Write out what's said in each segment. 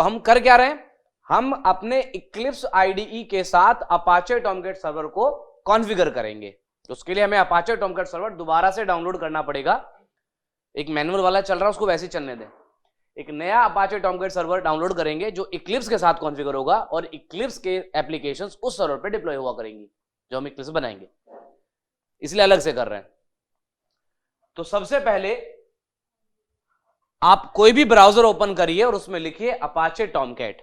हम कर क्या रहे हैं, हम अपने इक्लिप्स आईडीई के साथ अपाचे टॉमकैट सर्वर को कॉन्फ़िगर करेंगे। तो उसके लिए हमें अपाचे टॉमकैट सर्वर दोबारा से डाउनलोड करना पड़ेगा। एक मैनुअल वाला चल रहा है उसको वैसे ही चलने दें। एक नया अपाचे टॉमकैट सर्वर डाउनलोड करेंगे जो इक्लिप्स के साथ कॉन्फ़िगर होगा और इक्लिप्स के एप्लीकेशंस उस सर्वर पे डिप्लॉय हुआ करेंगी जो हम इक्लिप्स बनाएंगे, इसलिए अलग से कर रहे हैं। तो सबसे पहले आप कोई भी ब्राउजर ओपन करिए और उसमें लिखिए Apache Tomcat.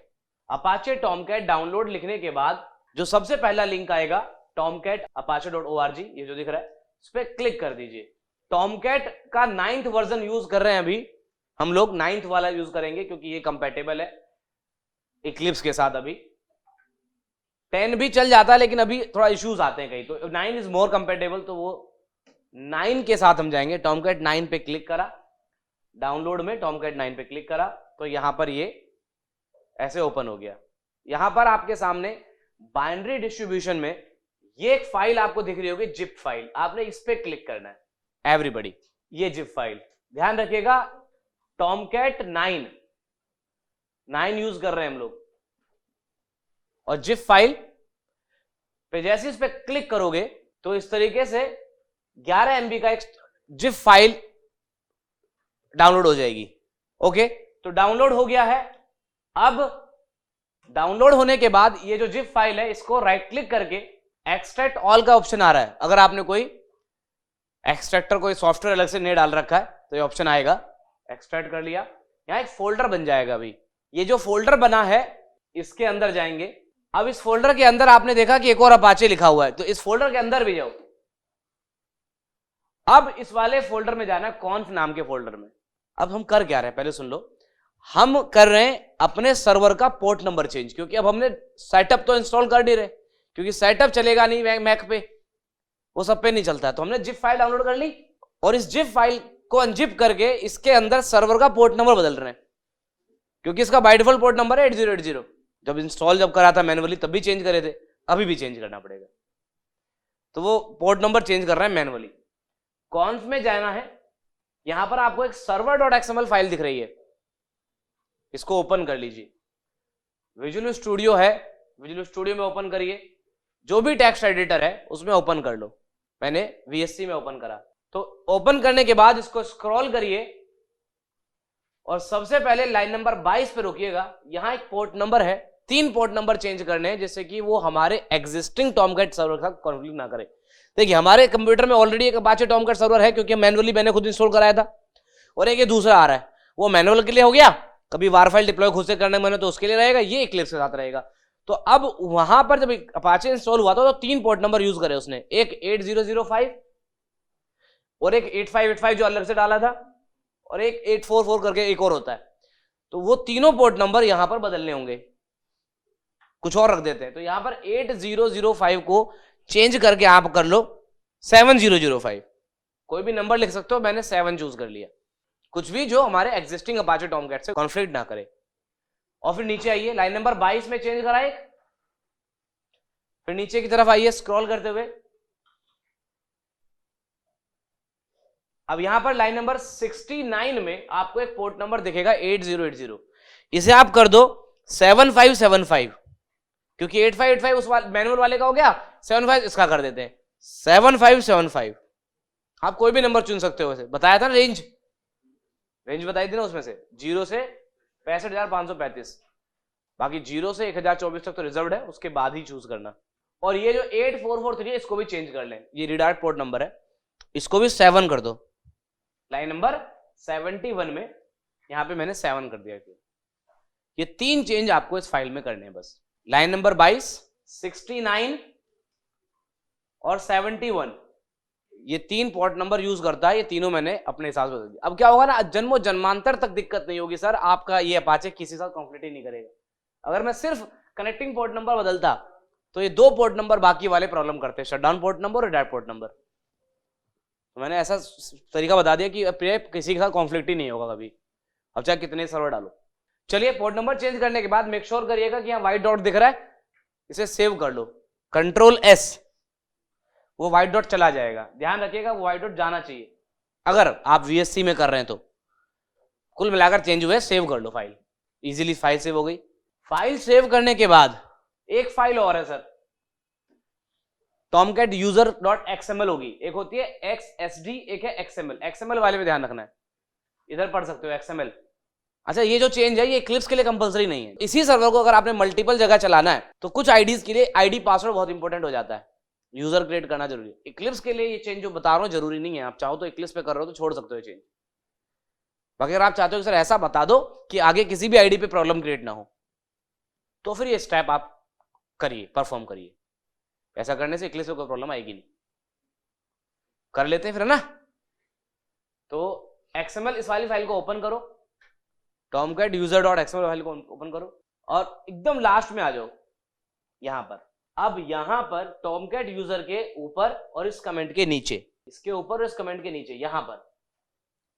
Apache Tomcat download लिखने के बाद जो सबसे पहला लिंक आएगा tomcat.apache.org, ये जो दिख रहा है इस पर क्लिक कर दीजिए। टॉमकैट का 9th वर्जन यूज कर रहे हैं अभी हम लोग, 9th वाला यूज करेंगे क्योंकि ये कंपैटिबल है इक्लिप्स के साथ। अभी 10 भी चल जाता है लेकिन अभी थोड़ा इश्यूज आते हैं कहीं, तो 9 इज मोर कंपैटिबल, तो वो 9 के साथ हम जाएंगे। टॉमकैट 9 पे क्लिक करा, डाउनलोड में टॉमकैट 9 पे क्लिक करा तो यहां पर ये ऐसे ओपन हो गया। यहां पर आपके सामने बाइनरी डिस्ट्रीब्यूशन में ये एक फाइल आपको दिख रही होगी, जिप फाइल। आपने इस पे क्लिक करना है एवरीबॉडी, ये जिप फाइल। ध्यान रखिएगा टॉमकैट 9 यूज कर रहे हैं हम लोग, और जिप फाइल पे जैसे इस पे क्लिक करोगे तो इस तरीके से 11 MB का एक जिप फाइल डाउनलोड हो जाएगी। ओके, तो डाउनलोड हो गया है। अब डाउनलोड होने के बाद ये जो जिप फाइल है इसको राइट क्लिक करके एक्सट्रैक्ट ऑल का ऑप्शन आ रहा है। अगर आपने कोई एक्सट्रैक्टर कोई सॉफ्टवेयर अलग से नहीं डाल रखा है तो ये ऑप्शन आएगा, एक्सट्रैक्ट कर लिया। यहां एक फोल्डर बन जाएगा। अभी ये जो फोल्डर बना है इसके अंदर जाएंगे। अब इस फोल्डर के अंदर आपने देखा कि एक और अपाचे लिखा हुआ है, तो इस फोल्डर के अंदर भी जाओ। अब इस वाले फोल्डर में जाना है, कॉन्फ नाम के फोल्डर में। अब हम कर क्या रहे हैं पहले सुन लो। हम कर रहे हैं अपने सर्वर का पोर्ट नंबर चेंज, क्योंकि अब हमने सेटअप तो इंस्टॉल कर नहीं रहे, क्योंकि सेटअप चलेगा नहीं मैक पे, वो सब पे नहीं चलता। तो हमने जिप फाइल डाउनलोड कर ली और इस जिप फाइल को अनजिप करके इसके अंदर सर्वर का पोर्ट नंबर बदल रहे हैं, क्योंकि इसका बाय डिफॉल्ट पोर्ट नंबर है 8080। जब इंस्टॉल जब करा था मैनुअली तब भी चेंज करे थे, अभी भी चेंज करना पड़ेगा। तो वो पोर्ट नंबर चेंज कर रहे हैं मैनुअली। कॉन्फ में जाना है, यहां पर आपको एक server.xml फाइल दिख रही है, इसको ओपन कर लीजिए। विजुअल स्टूडियो है, विजुअल स्टूडियो में ओपन करिए। जो भी टेक्स्ट एडिटर है उसमें ओपन कर लो। मैंने VSC में ओपन करा। तो ओपन करने के बाद इसको स्क्रॉल करिए और सबसे पहले लाइन नंबर 22 पे रुकिएगा। यहां एक पोर्ट नंबर है, 3 पोर्ट नंबर चेंज करने हैं जिससे कि वो हमारे एग्जिस्टिंग टॉमकैट सर्वर का कॉन्फ्लिक्ट ना करे। देखिए हमारे कंप्यूटर में ऑलरेडी एक अपाचे टॉमकैट सर्वर है, क्योंकि मैनुअली मैंने खुद इंस्टॉल कराया था, और एक ये दूसरा आ रहा है, वो मैनुअल के लिए हो गया। कभी वार फाइल डिप्लॉय खुद से करने मैंने तो उसके लिए रहेगा, ये इक्लिप्स के साथ रहेगा। तो अब वहां पर जब अपाचे इंस्टॉल हुआ था तो 3 पोर्ट नंबर यूज करे उसने, एक 8005 और एक 8585 जो अलग से डाला था, और एक 844 करके एक और होता है। तो वो तीनों पोर्ट नंबर यहां पर बदलने होंगे, कुछ और रख देते हैं। तो यहां पर 8005 को चेंज करके आप कर लो 7005। कोई भी नंबर लिख सकते हो, मैंने 7 चूज कर लिया। कुछ भी जो हमारे एग्जिस्टिंग अपाचे टॉमकैट से कॉन्फ्लिक्ट ना करे। और फिर नीचे आइए, लाइन नंबर 22 में चेंज करा एक, फिर नीचे की तरफ आइए स्क्रॉल करते हुए। अब यहां पर लाइन नंबर 69 में आपको एक पोर्ट नंबर दिखेगा 8080, इसे आप कर दो 7575, क्योंकि 8585 उस मैनुअल वाले का हो गया, 75 इसका कर देते हैं 7575। आप कोई भी नंबर चुन सकते हो। वैसे बताया था ना रेंज बताई थी ना, उसमें से 0 से 65,535, बाकी 0 से 1024 तक तो रिजर्व्ड है, उसके बाद ही चूज करना। और ये जो 8443 है इसको भी चेंज कर लें, ये रिडायरेक्ट पोर्ट नंबर है, इसको भी 7 कर दो। लाइन नंबर 71 में यहां पे मैंने 7 कर दिया। ये 3 चेंज आपको इस फाइल में करने हैं बस। लाइन नंबर 22, 69 और 71, ये 3 पोर्ट नंबर यूज करता है। ये तीनों मैंने अपने हिसाब से बदल दिया। अब क्या होगा ना, जन्मों जन्मांतर तक दिक्कत नहीं होगी सर, आपका ये अपाचे किसी के साथ कॉन्फ्लिक्ट ही नहीं करेगा। अगर मैं सिर्फ कनेक्टिंग पोर्ट नंबर बदलता तो ये 2 पोर्ट नंबर बाकी वाले प्रॉब्लम करते, शटडाउन पोर्ट नंबर और रिडायरेक्ट पोर्ट नंबर। तो मैंने ऐसा तरीका बता दिया कि किसी के साथ कॉन्फ्लिक्ट ही नहीं होगा कभी, अब चाहे कितने सर्वर डालो। चलिए, पोर्ट नंबर चेंज करने के बाद मेक श्योर करिएगा कि यहाँ व्हाइट डॉट दिख रहा है, इसे सेव कर लो, Ctrl+S, वो व्हाइट डॉट चला जाएगा। ध्यान रखिएगा वो व्हाइट डॉट जाना चाहिए अगर आप VSC में कर रहे हैं तो। कुल मिलाकर चेंज हुए, सेव कर लो फाइल। इजीली फाइल सेव हो गई। फाइल सेव करने के बाद एक फाइल और है sir, Tomcat user dot XML होगी, एक होती है XSD, एक है XML। XML वाले में ध्यान रखना है, इधर पढ़ सकते हो XML। अच्छा, ये जो चेंज है ये इक्लिप्स के लिए कंपलसरी नहीं है। इसी सर्वर को अगर आपने मल्टीपल जगह चलाना है तो कुछ आईडीज के लिए आईडी पासवर्ड बहुत इंपॉर्टेंट हो जाता है, यूजर क्रिएट करना जरूरी है। इक्लिप्स के लिए ये चेंज जो बता रहा हूं जरूरी नहीं है, आप चाहो तो इक्लिप्स पे कर रहे हो तो छोड़ सकते हो चेंज। अगर आप चाहते हो सर ऐसा बता दो कि आगे किसी भी आईडी पे प्रॉब्लम क्रिएट ना हो, तो फिर ये स्टेप आप करिए, परफॉर्म करिए। ऐसा करने से इक्लिप्स में कोई प्रॉब्लम आएगी नहीं। कर लेते हैं फिर, है ना। तो XML इस वाली फाइल को ओपन करो, Tomcat user dot XML file को ओपन करो और एकदम लास्ट में आ जाओ यहां पर। अब यहां पर टॉमकैट यूजर के ऊपर और इस कमेंट के नीचे, इसके ऊपर और इस कमेंट के नीचे यहां पर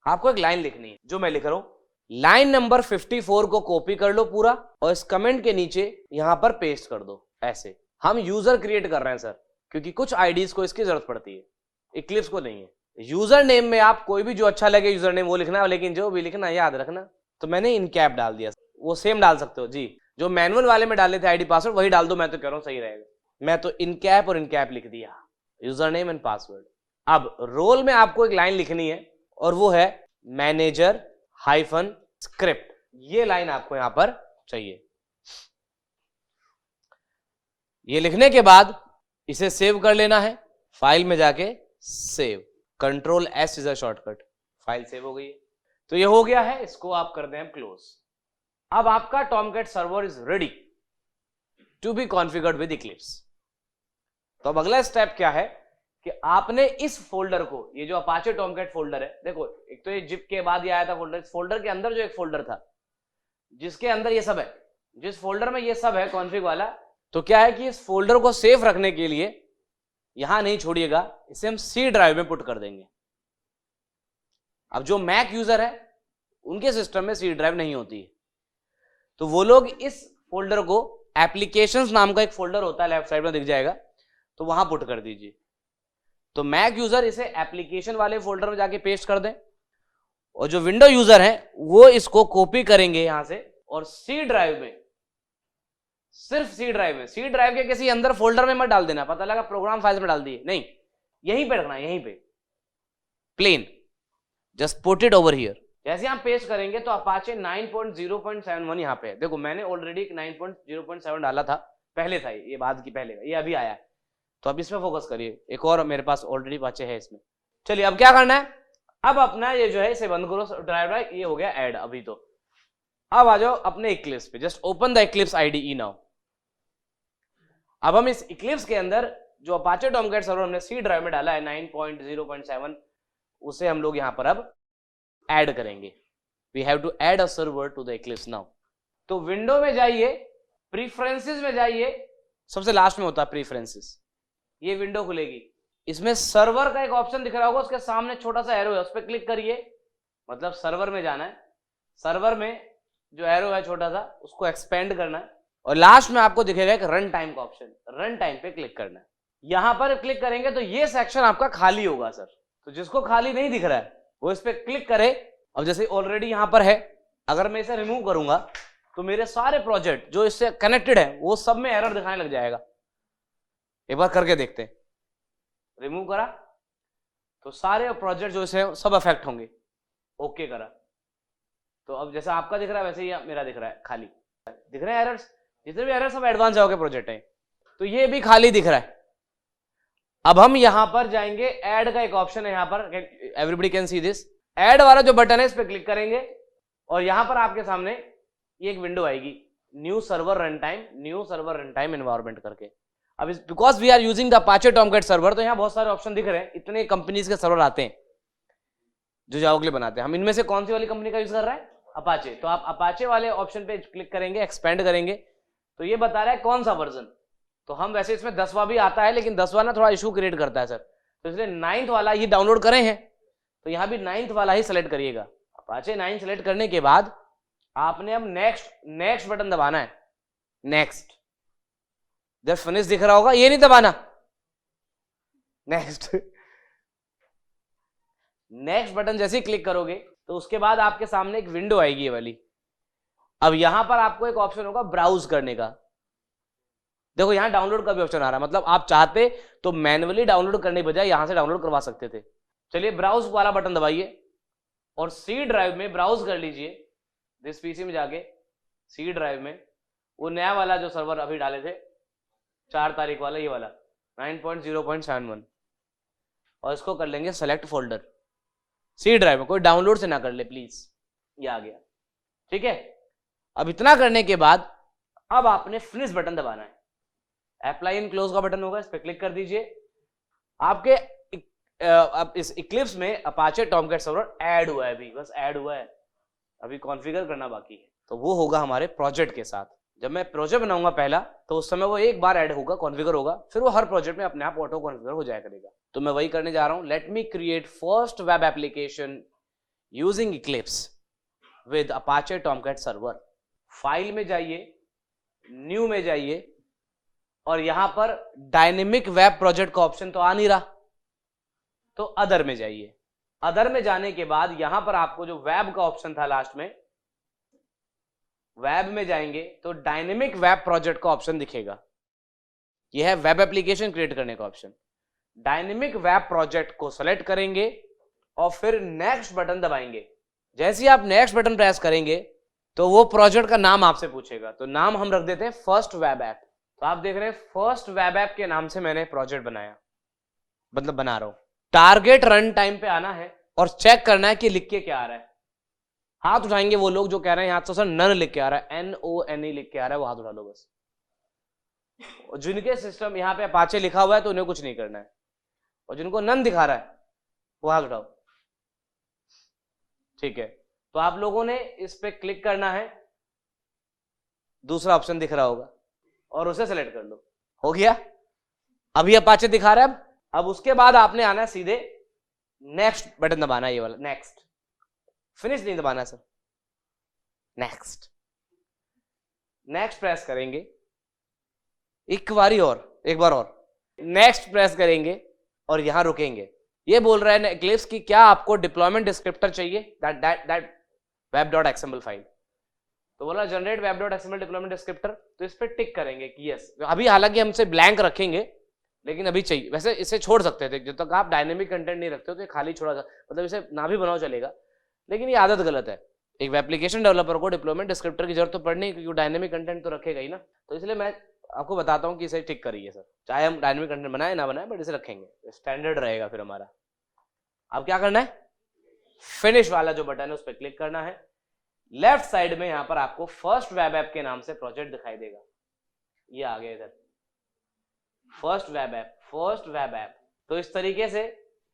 आपको एक लाइन लिखनी है, जो मैं लिख रहा हूं। लाइन नंबर 54 को कॉपी कर लो पूरा और इस कमेंट के नीचे यहां पर पेस्ट कर दो। ऐसे हम यूजर क्रिएट कर रहे हैं सर, क्योंकि कुछ आईडीज को इसकी जरूरत पड़ती है, इक्लिप्स को नहीं है। यूजर नेम में आप कोई भी जो अच्छा लगे यूजर नेम वो लिखना, लेकिन जो भी लिखना याद रखना। तो मैंने इनकैप डाल दिया, वो सेम डाल सकते हो जी, जो मैनुअल वाले में डाले थे आईडी पासवर्ड वही डाल दो, मैं तो कह रहा हूं सही रहेगा। मैं तो इनकैप और इनकैप लिख दिया, यूजर नेम एंड पासवर्ड। अब रोल में आपको एक लाइन लिखनी है और वो है मैनेजर हाइफन स्क्रिप्ट, ये लाइन आपको यहां पर चाहिए। ये लिखने के बाद इसे सेव कर लेना है, फाइल में जाके save, control S is a shortcut, file save हो गई है। तो ये हो गया है, इसको आप कर दें क्लोज। अब आपका Tomcat server is ready to be configured with Eclipse. तो अब अगला स्टेप क्या है कि आपने इस फोल्डर को, ये जो अपाचे टॉमकैट फोल्डर है, देखो एक तो ये जिप के बाद ये आया था फोल्डर, इस फोल्डर के अंदर जो एक फोल्डर था जिसके अंदर ये सब है, जिस फोल्डर में ये सब है कॉन्फ़िग वाला, तो क्या है कि इस फोल्डर को सेफ रखने के लिए यहां नहीं छोड़िएगा, इसे हम C ड्राइव में पुट कर देंगे। अब जो मैक यूजर है उनके सिस्टम में C ड्राइव नहीं होती है, तो वो लोग इस फोल्डर को, एप्लीकेशंस नाम का एक फोल्डर होता है, लेफ्ट साइड में दिख जाएगा, तो वहां पुट कर दीजिए। तो मैक यूजर इसे एप्लीकेशन वाले फोल्डर में जाके पेस्ट कर दें, और जो विंडो यूजर है वो इसको कॉपी करेंगे यहां से और C ड्राइव में, सिर्फ C ड्राइव में, C ड्राइव के किसी अंदर फोल्डर में मत डाल देना, पता लगा प्रोग्राम फाइल्स में डाल दिए, नहीं, यहीं पे रखना, यहीं पे plain, just put it over here. जैसे हम पेस्ट करेंगे तो अपाचे 9.0.71 यहां पे है। देखो मैंने ऑलरेडी 9.0.7 डाला था, पहले था ये बाद की, पहले ये अभी आया है, तो अब इसमें फोकस करिए। एक और मेरे पास ऑलरेडी अपाचे है इसमें। चलिए अब क्या करना है, अब अपना ये जो है इसे बंद करो ड्राइव, ये हो गया ऐड अभी। तो अब आ जाओ अपने इक्लिप्स पे, just open the Eclipse IDE now. अब हम इस इक्लिप्स के अंदर जो अपाचे टॉमकैट सर्वर हमने C ड्राइव में डाला है 9.0.7, उसे हम लोग यहां पर अब ऐड करेंगे। We have to add a server to the Eclipse now. तो विंडो में जाइए, प्रीफरेंसेस में जाइए, सबसे लास्ट में होता है प्रीफरेंसेस, ये विंडो खुलेगी, इसमें सर्वर का एक ऑप्शन दिख रहा होगा, उसके सामने छोटा सा एरो है, उस पर क्लिक करिए, मतलब सर्वर में जाना है। सर्वर में जो एरो है छोटा सा, उसको एक्सपेंड करना है और लास्ट में आपको दिखेगा एक रन टाइम का ऑप्शन, रन टाइम पे क्लिक करना है। यहां पर क्लिक करेंगे तो ये सेक्शन आपका खाली होगा सर, तो जिसको खाली नहीं दिख रहा है वो इस पे क्लिक करे। अब जैसे ऑलरेडी यहां पर है, अगर मैं इसे रिमूव करूंगा तो मेरे सारे प्रोजेक्ट जो इससे कनेक्टेड है वो सब में एरर दिखाने लग जाएगा। एक बार करके देखते हैं, रिमूव करा तो सारे प्रोजेक्ट जो इसे सब अफेक्ट होंगे, ओके करा तो अब जैसा आपका दिख रहा है वैसे ही मेरा दिख रहा है, खाली दिख रहे हैं एरर्स, जितने भी एरर सब एडवांस जाओगे प्रोजेक्ट है, तो ये भी खाली दिख रहा है। अब हम यहां पर जाएंगे, ऐड का एक ऑप्शन है यहां पर, everybody can see this, add वाला जो बटन है इस पे क्लिक करेंगे और यहां पर आपके सामने ये एक विंडो आएगी, new server run time, new server run time environment करके। अब because we are using the Apache Tomcat server, तो यहां बहुत सारे ऑप्शन दिख रहे हैं, इतने कंपनीज के सर्वर आते हैं जो जावा के लिए बनाते हैं। हम इनमें से कौन सी वाली कंपनी का यूज कर रहे हैं, अपाचे, तो आप अपाचे वाले ऑप्शन पे क्लिक करेंगे, एक्सपेंड करेंगे तो ये बता रहा है कौन सा वर्जन। तो हम वैसे इसमें 10वां भी आता है, लेकिन 10वां ना थोड़ा इशू क्रिएट करता है सर, तो इसलिए 9th वाला ही डाउनलोड करें हैं, तो यहां भी 9th वाला ही सेलेक्ट करिएगा। अपाचे 9 सेलेक्ट करने के बाद आपने अब नेक्स्ट बटन दबाना है, नेक्स्ट, जब फिनिश दिख रहा होगा ये नहीं दबाना, नेक्स्ट नेक्स्ट बटन जैसे ही क्लिक करोगे तो उसके बाद आपके सामने एक विंडो आएगी ये वाली, अब यहां पर आपको एक ऑप्शन होगा ब्राउज करने का। देखो यहां डाउनलोड का भी ऑप्शन आ रहा है, मतलब आप चाहते तो मैन्युअली डाउनलोड करने के बजाय यहां से डाउनलोड करवा सकते थे। चलिए ब्राउज वाला बटन दबाइए और सी ड्राइव में ब्राउज कर लीजिए। दिस पीसी में जाके सी ड्राइव में वो नया वाला जो सर्वर अभी डाले थे 4 तारीख वाला, ये वाला 9.0.71, और इसको कर लेंगे सेलेक्ट फोल्डर सी ड्राइव में। कोई डाउनलोड से ना कर ले प्लीज, ये आ गया। ठीक है, अब इतना करने के बाद अब आपने फिनिश बटन दबाना है। अप्लाई एंड क्लोज का बटन होगा, इस पर क्लिक कर दीजिए। आपके अब इस इक्लिप्स में अपाचे टॉमकैट सर्वर ऐड हुआ है, अभी बस ऐड हुआ है, अभी कॉन्फ़िगर करना बाकी है। तो वो होगा हमारे प्रोजेक्ट के साथ। जब मैं प्रोजेक्ट बनाऊंगा पहला, तो उस समय वो एक बार ऐड होगा, कॉन्फ़िगर होगा, फिर वो हर प्रोजेक्ट में अपने आप ऑटो कॉन्फ़िगर हो जाया करेगा। तो मैं वही करने जा रहा हूं। Let me create first web application using Eclipse with Apache Tomcat server. File में जाइए, न्यू में जाइए, और यहां पर डायनेमिक वेब प्रोजेक्ट का ऑप्शन तो आ नहीं रहा, तो अदर में जाइए। अदर में जाने के बाद यहां पर आपको जो वेब का ऑप्शन था लास्ट में, वेब में जाएंगे तो डायनेमिक वेब प्रोजेक्ट का ऑप्शन दिखेगा। यह है वेब एप्लीकेशन क्रिएट करने का ऑप्शन। डायनेमिक वेब प्रोजेक्ट को सेलेक्ट करेंगे और फिर नेक्स्ट बटन दबाएंगे। जैसे ही आप नेक्स्ट बटन प्रेस करेंगे तो वो प्रोजेक्ट का नाम आपसे पूछेगा, तो नाम हम रख देते हैं फर्स्ट वेब ऐप। तो आप देख रहे हैं फर्स्ट वेब ऐप के नाम से मैंने प्रोजेक्ट बनाया, मतलब बना रहा हूं। टारगेट रन टाइम पे आना है और चेक करना है कि लिख के क्या आ रहा है। हाथ उठाएंगे वो लोग जो कह रहे हैं यहाँ तो सर नन लिख के आ रहा है, NONE लिख के आ रहा है, वो हाथ उठा लो बस। और जिनके सिस्टम यहाँ पे अपाचे लिखा हुआ है तो उन्हें कुछ नहीं करना है, और जिनको नन दिखा रहा है वो हाथ उठाओ। ठीक है, तो आप लोगों ने इस पे क्लिक करना है, दूसरा ऑप्शन दिख रहा होगा, और उसे सेलेक्ट कर लो। हो गया, अभी अपाचे दिखा रहा है। अब उसके बाद आपने आना है सीधे नेक्स्ट बटन दबाना है, ये वाला नेक्स्ट। फिनिश नहीं दबाना सर, नेक्स्ट। नेक्स्ट प्रेस करेंगे, एक बार और नेक्स्ट प्रेस करेंगे और यहां रुकेंगे। ये बोल रहा है इक्लिप्स की क्या आपको डिप्लॉयमेंट डिस्क्रिप्टर चाहिए, दैट web.xml फाइल। तो बोला जनरेट web.xml डिप्लॉयमेंट डिस्क्रिप्टर, तो इस पे टिक करेंगे कि यस। अभी हालांकि हमसे ब्लैंक रखेंगे, लेकिन अभी चाहिए। वैसे इसे छोड़ सकते थे, जब तक आप डायनेमिक कंटेंट नहीं रखते हो तो ये खाली छोड़ा जा, मतलब इसे ना भी बनाओ चलेगा, लेकिन ये आदत गलत है। एक एप्लीकेशन डेवलपर को डिप्लॉयमेंट डिस्क्रिप्टर की जरूरत तो पड़नी है, क्योंकि डायनेमिक कंटेंट तो रखेगा ही ना। तो इसलिए मैं आपको बताता हूँ कि इसे टिक करिए सर, चाहे हम डायनेमिक कंटेंट बनाए ना बनाए, बट इसे रखेंगे, स्टैंडर्ड रहेगा फिर हमारा। अब क्या करना है, फिनिश वाला जो बटन है उस पर क्लिक करना है। लेफ्ट साइड में यहां पर आपको फर्स्ट वेब ऐप के नाम से प्रोजेक्ट दिखाई देगा, ये आ गया इधर, फर्स्ट वेब ऐप। तो इस तरीके से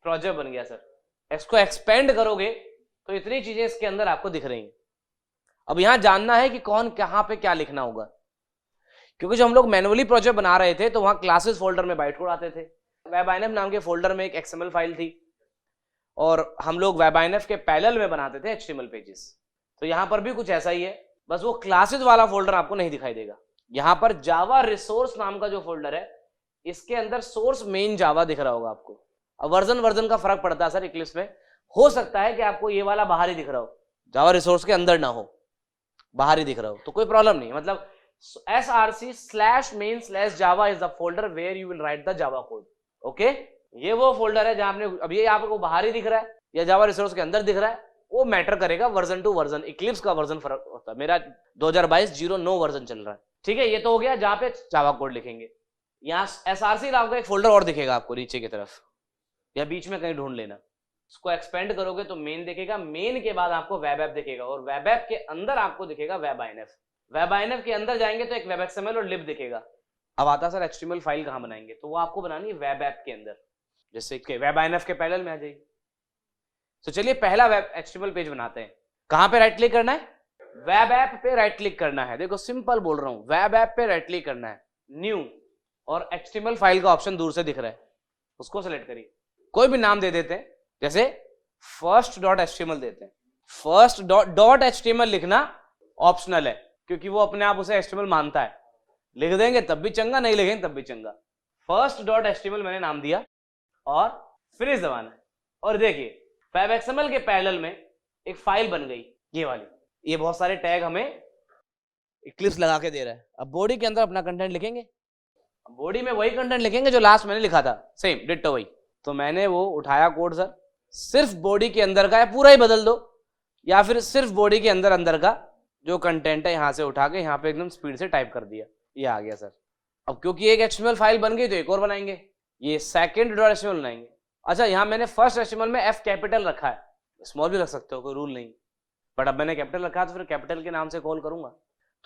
प्रोजेक्ट बन गया सर। इसको एक्सपेंड करोगे तो इतनी चीजें इसके अंदर आपको दिख रही हैं। अब यहां जानना है कि कौन कहां पे क्या लिखना होगा, क्योंकि जब हम लोग मैनुअली प्रोजेक्ट बना रहे थे तो वहां क्लासेस फोल्डर में बाइट कोड आते थे। वेब नाम के फोल्डर में एक XML फाइल थी, और हम लोग वेब के पैरेलल में बनाते थे HTML पेजेस। तो यहां पर भी कुछ ऐसा ही है, बस वो क्लासेस वाला फोल्डर आपको नहीं दिखाई देगा। यहां पर जावा रिसोर्स नाम का जो फोल्डर है, इसके अंदर सोर्स मेन जावा दिख रहा होगा आपको। अब वर्जन का फर्क पड़ता है सर इक्लिप्स में। हो सकता है कि आपको ये वाला बाहर ही दिख रहा हो, जावा रिसोर्स के अंदर ना हो, बाहर ही दिख रहा हो, तो कोई प्रॉब्लम नहीं। मतलब src/main/java is the folder where you will write the Java code. Okay, ये वो फोल्डर है जहां आपने, अब ये आपको बाहर ही दिख रहा है या जावा रिसोर्स के अंदर दिख रहा है, वो मैटर करेगा वर्जन टू वर्जन। इक्लिप्स का वर्जन फर्क होता है, मेरा 2022-09 वर्जन चल रहा है। ठीक है, ये तो हो गया जहां पे जावा कोड लिखेंगे। यहाँ src नाम का एक फोल्डर और दिखेगा आपको नीचे की तरफ, या बीच में कहीं ढूंढ लेना। इसको एक्सपेंड करोगे तो मेन दिखेगा, मेन के बाद आपको वेब ऐप दिखेगा, और वेब ऐप के अंदर आपको दिखेगा वेब INF के अंदर जाएंगे तो एक वेब XML और lib दिखेगा। अब आता सर HTML फाइल कहां बनाएंगे, तो वो आपको बनानी है वेब ऐप के अंदर, जैसे कि वेब INF के पैरेलल में आ जाएगी। तो चलिए पहला वेब HTML पेज बनाते हैं। कहां पे राइट क्लिक करना है, वेब ऐप पे राइट क्लिक करना है। देखो सिंपल बोल रहा हूं, वेब ऐप पे राइट क्लिक करना है, न्यू, और HTML फाइल का ऑप्शन दूर से दिख रहा है, उसको सेलेक्ट करिए। कोई भी नाम दे देते हैं, जैसे first.html देते हैं। first.html लिखना ऑप्शनल है, क्योंकि वो अपने आप उसे HTML मानता है। लिख देंगे तब भी चंगा, नहीं लिखेंगे तब भी चंगा। first.html मैंने नाम दिया और फिनिश दबाना है। और देखिए वेब XML के पैरेलल में एक फाइल बन गई, ये वाली। ये बहुत सारे टैग हमें इक्लिप्स लगा के दे रहा है। अब बॉडी के अंदर अपना कंटेंट लिखेंगे, बॉडी में वही कंटेंट लिखेंगे जो लास्ट मैंने लिखा था, सेम डिट्टो वही। तो मैंने वो उठाया कोड सर, सिर्फ बॉडी के अंदर का या पूरा ही बदल दो, या फिर सिर्फ बॉडी के अंदर अंदर का जो कंटेंट है यहां से उठा के यहाँ पे एकदम स्पीड से टाइप कर दिया, ये आ गया सर। अब क्योंकि एक HTML फाइल बन गई तो एक और बनाएंगे, ये सेकंड .html बनाएंगे। अच्छा, यहाँ मैंने फर्स्ट HTML में F कैपिटल रखा है, स्मॉल भी रख सकते हो, कोई रूल नहीं, बट अब मैंने कैपिटल रखा तो फिर कैपिटल के नाम से कॉल करूंगा,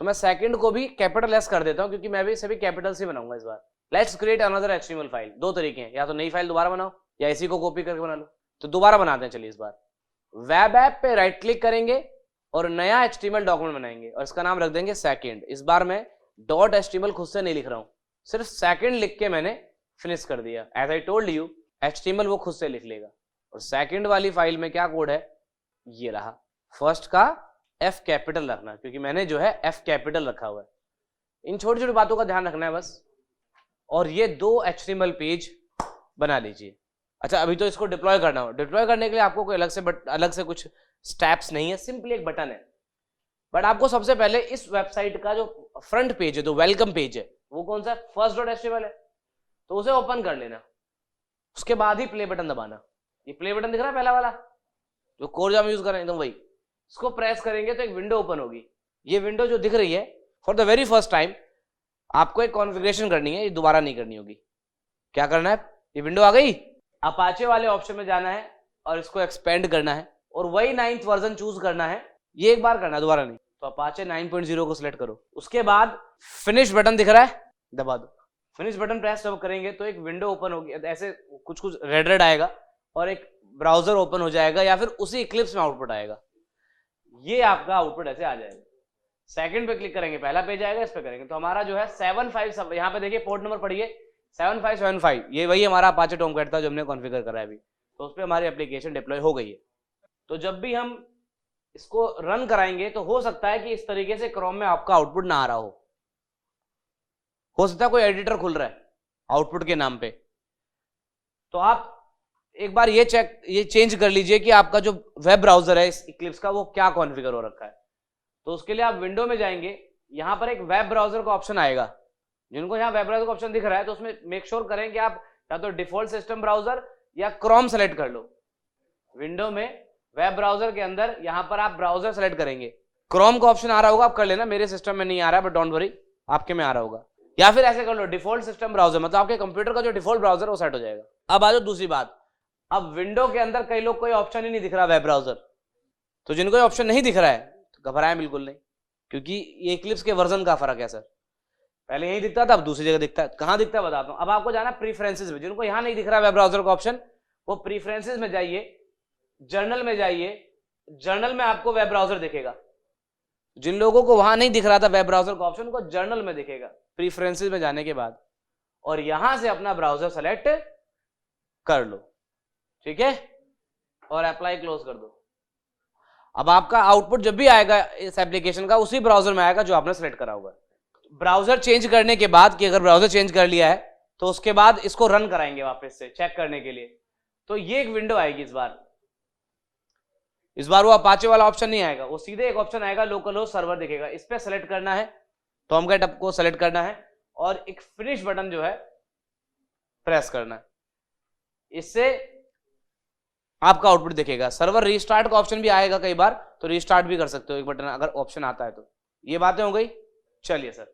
तो मैं सेकंड को भी कैपिटल S कर देता हूँ, क्योंकि मैं भी सभी कैपिटल से बनाऊंगा इस बार। Let's create another HTML file. दो तरीके हैं, या तो नई फाइल दोबारा बनाओ या इसी को कॉपी करके बना लो। तो दोबारा बनाते हैं, चलिए इस बार वेब ऐप पे राइट क्लिक करेंगे और नया HTML डॉक्यूमेंट बनाएंगे और इसका नाम रख देंगे सेकंड। इस बार मैं .html खुद से नहीं लिख रहा हूँ, सिर्फ सेकंड लिख के मैंने फिनिश कर दिया। As I told you, HTML वो खुद से लिख लेगा। और सेकंड वाली फाइल में क्या कोड है, ये रहा। फर्स्ट का F कैपिटल रखना, क्योंकि मैंने जो है F कैपिटल रखा हुआ है। इन छोटी छोटी बातों का ध्यान रखना है बस। और ये 2 HTML पेज बना लीजिए। अच्छा, अभी तो इसको डिप्लॉय करना हो, डिप्लॉय करने के लिए आपको कोई अलग से कुछ स्टेप्स नहीं है, सिंपली एक बटन है। बट आपको सबसे पहले इस वेबसाइट का जो फ्रंट पेज है, जो वेलकम पेज है, वो कौन सा है, first.html है, तो उसे ओपन कर लेना। उसके बाद ही प्ले बटन दबाना। ये प्ले बटन दिख रहा है पहला वाला, जो कोर जाम यूज कर रहे हैं, एकदम वही। इसको प्रेस करेंगे तो एक विंडो ओपन होगी। ये विंडो जो दिख रही है, for the very first time आपको एक कॉन्फ़िगरेशन करनी है, ये दोबारा नहीं करनी होगी। क्या करना है, ये विंडो आ गई, अपाचे वाले ऑप्शन में जाना है और इसको एक्सपेंड करना है और वही 9th वर्जन चूज करना है। ये एक बार करना है, दोबारा नहीं। तो अपाचे 9.0 को सिलेक्ट करो। उसके बाद फिनिश बटन दिख रहा है, दबा दो। फिनिश बटन प्रेस जब करेंगे तो एक विंडो ओपन होगी, ऐसे कुछ रेड आएगा और एक ब्राउजर ओपन हो जाएगा, या फिर उसी इक्लिप्स में आउटपुट आएगा। ये आपका आउटपुट ऐसे आ जाएगा। सेकंड पे क्लिक करेंगे, पहला पेज आएगा, इस पे करेंगे तो हमारा जो है 75, यहाँ पे देखिए पोर्ट नंबर पढ़िए 7575, ये वही हमारा अपाचे टॉमकैट था जो हमने कॉन्फ़िगर करा है अभी। तो उस पर हमारी एप्लीकेशन डिप्लॉय हो गई है। तो जब भी हम इसको रन कराएंगे तो हो सकता है कि इस तरीके से क्रोम में आपका आउटपुट ना आ रहा हो सकता है कोई एडिटर खुल रहा है आउटपुट के नाम पे। तो आप एक बार ये चेंज कर लीजिए कि आपका जो वेब ब्राउजर है इस इक्लिप्स का, वो क्या कॉन्फ़िगर हो रखा है। तो उसके लिए आप विंडो में जाएंगे, यहां पर एक वेब ब्राउजर का ऑप्शन आएगा। जिनको यहाँ वेब ब्राउजर का ऑप्शन दिख रहा है तो उसमें मेक श्योर करें कि आप या तो डिफॉल्ट सिस्टम ब्राउजर या क्रोम सेलेक्ट कर लो। विंडो में वेब ब्राउजर के अंदर यहां पर आप ब्राउजर सेलेक्ट करेंगे। क्रोम का ऑप्शन आ रहा होगा, आप कर लेना, मेरे सिस्टम में नहीं आ रहा है, बट डोंट वरी, आपके में आ रहा होगा। या फिर ऐसे कर लो, डिफॉल्ट सिस्टम ब्राउजर, मतलब आपके कंप्यूटर का जो डिफॉल्ट ब्राउजर वो सेट हो जाएगा। अब आ जाओ दूसरी बात, अब विंडो के अंदर कई लोग कोई ऑप्शन ही नहीं दिख रहा वेब ब्राउजर, तो जिनको ऑप्शन नहीं दिख रहा है तो घबराएं बिल्कुल नहीं, क्योंकि ये इक्लिप्स के वर्जन का फर्क है सर। पहले यही दिखता था, अब दूसरी जगह दिखता है। कहां दिखता है बताता हूं। अब आपको जाना प्रीफरेंसेस में, जिनको यहां नहीं दिख रहा वेब ब्राउजर का ऑप्शन, वो प्रीफरेंसेस में जाइए, जर्नल में जाइए, जर्नल में आपको वेब ब्राउजर दिखेगा। जिन लोगों को वहां नहीं दिख रहा था वेब ब्राउजर का ऑप्शन, को जर्नल में दिखेगा प्रीफरेंसेस में जाने के बाद, और यहां से अपना ब्राउजर सेलेक्ट कर लो, ठीक है, और अप्लाई क्लोज कर दो। अब आपका आउटपुट जब भी आएगा इस एप्लीकेशन का, उसी ब्राउजर में आएगा जो आपने सेलेक्ट करा होगा। ब्राउजर चेंज करने के बाद, कि अगर ब्राउजर चेंज कर लिया है तो उसके बाद इसको रन कराएंगे वापस से चेक करने के लिए, तो ये एक विंडो आएगी। इस बार वो अपाचे वाला ऑप्शन नहीं आएगा, वो सीधे एक ऑप्शन आएगा, लोकल होस्ट सर्वर दिखेगा। इस पे सेलेक्ट करना है, टॉमकैट आपको सेलेक्ट करना है और एक फिनिश बटन जो है प्रेस करना है। इससे आपका आउटपुट दिखेगा। सर्वर रीस्टार्ट का ऑप्शन भी आएगा कई बार, तो रीस्टार्ट भी कर सकते हो एक बटन अगर ऑप्शन आता है तो। ये बातें हो गई, चलिए सर।